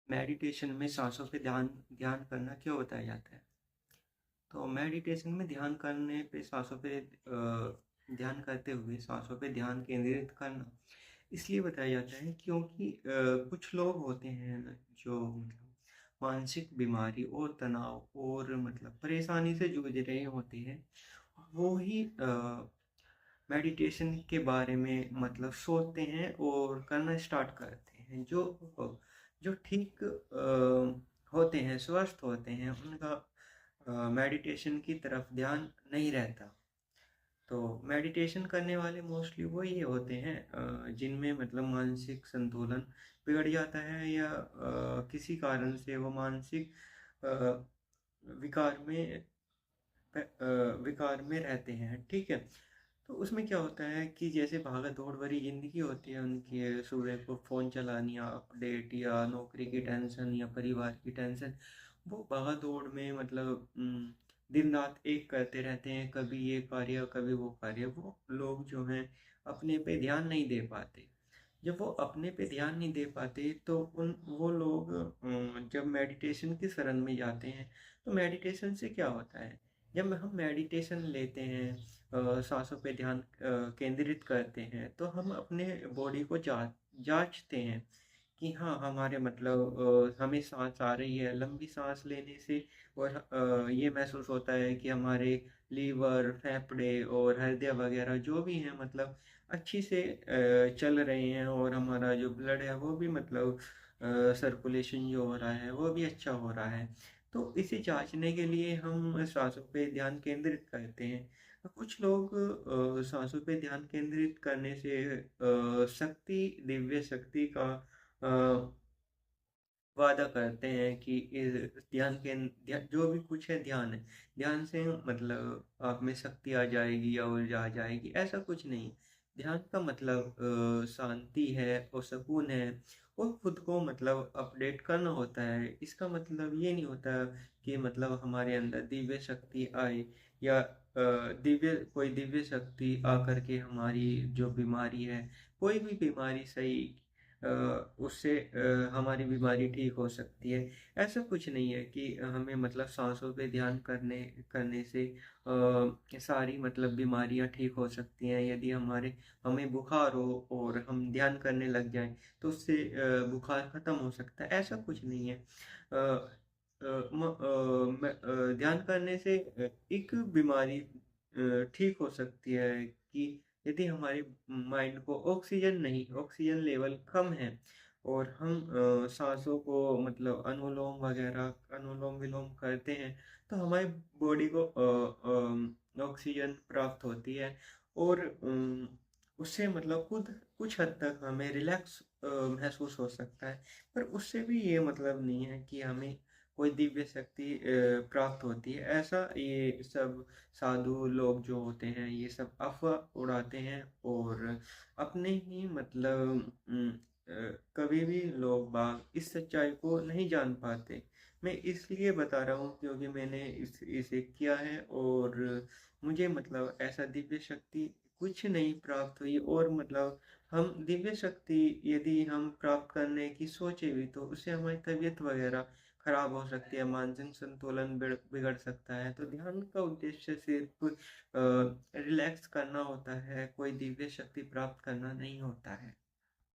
Meditation में सांसों पे ध्यान ध्यान करना क्यों बताया जाता है? तो मेडिटेशन में ध्यान करने पे सांसों पे ध्यान करते हुए सांसों पे ध्यान केंद्रित करना इसलिए बताया जाता है क्योंकि कुछ लोग होते हैं जो मतलब मानसिक बीमारी और तनाव और मतलब परेशानी से जूझ रहे होते हैं। वो ही मेडिटेशन के बारे में मतलब सोचते हैं और करना स्टार्ट करते हैं। जो ठीक होते हैं, स्वस्थ होते हैं, उनका मेडिटेशन की तरफ ध्यान नहीं रहता। तो मेडिटेशन करने वाले मोस्टली वो ये होते हैं जिनमें मतलब मानसिक संतुलन बिगड़ जाता है या किसी कारण से वो मानसिक अ, विकार में विकार में रहते हैं, ठीक है। तो उसमें क्या होता है कि जैसे भागा दौड़ भरी जिंदगी होती है उनकी, सुबह को फ़ोन चलानी या अपडेट या नौकरी की टेंशन या परिवार की टेंशन, वो भागा दौड़ में मतलब दिन रात एक करते रहते हैं, कभी ये कार्य कभी वो कार्य। वो लोग जो हैं अपने पे ध्यान नहीं दे पाते। जब वो अपने पे ध्यान नहीं दे पाते तो उन वो लोग जब मेडिटेशन की शरण में जाते हैं, तो मेडिटेशन से क्या होता है, जब हम मेडिटेशन लेते हैं, सांसों पे ध्यान केंद्रित करते हैं, तो हम अपने बॉडी को जांचते हैं कि हाँ हमारे मतलब हमें सांस आ रही है। लंबी सांस लेने से और ये महसूस होता है कि हमारे लीवर, फेफड़े और हृदय वगैरह जो भी हैं मतलब अच्छी से चल रहे हैं और हमारा जो ब्लड है वो भी मतलब सर्कुलेशन जो हो रहा है वो भी अच्छा हो रहा है। तो इसे जांचने के लिए हम सांसों पे ध्यान केंद्रित करते हैं। कुछ लोग सांसों पे ध्यान केंद्रित करने से दिव्य शक्ति का अ, वादा करते हैं कि इस जो भी कुछ है ध्यान है, ध्यान से मतलब आप में शक्ति आ जाएगी या ऊर्जा आ जाएगी, ऐसा कुछ नहीं। ध्यान का मतलब शांति है और सुकून है और खुद को मतलब अपडेट करना होता है। इसका मतलब ये नहीं होता कि मतलब हमारे अंदर दिव्य शक्ति आए या कोई दिव्य शक्ति आकर के हमारी जो बीमारी है, कोई भी बीमारी सही अ, उससे हमारी बीमारी ठीक हो सकती है। ऐसा कुछ नहीं है कि हमें मतलब साँसों पे ध्यान करने करने से सारी मतलब बीमारियाँ ठीक हो सकती हैं। यदि हमें बुखार हो और हम ध्यान करने लग जाएँ, तो उससे बुखार खत्म हो सकता है, ऐसा कुछ नहीं है। ध्यान करने से एक बीमारी ठीक हो सकती है कि यदि हमारे माइंड को ऑक्सीजन लेवल कम है और हम सांसों को मतलब अनुलोम विलोम करते हैं, तो हमारी बॉडी को ऑक्सीजन प्राप्त होती है और उससे मतलब खुद कुछ हद तक हमें रिलैक्स महसूस हो सकता है। पर उससे भी ये मतलब नहीं है कि हमें कोई दिव्य शक्ति प्राप्त होती है। ऐसा ये सब साधु लोग जो होते हैं ये सब अफ़वाह उड़ाते हैं और अपने ही मतलब कभी भी लोग बाग इस सच्चाई को नहीं जान पाते। मैं इसलिए बता रहा हूँ क्योंकि मैंने इसे किया है और मुझे मतलब ऐसा दिव्य शक्ति कुछ नहीं प्राप्त हुई और मतलब हम दिव्य शक्ति यदि हम प्राप्त करने की सोचे भी तो उससे हमारी तबीयत वगैरह खराब हो सकती है, मानसिक संतुलन बिगड़ सकता है। तो ध्यान का उद्देश्य सिर्फ रिलैक्स करना होता है, कोई दिव्य शक्ति प्राप्त करना नहीं होता है।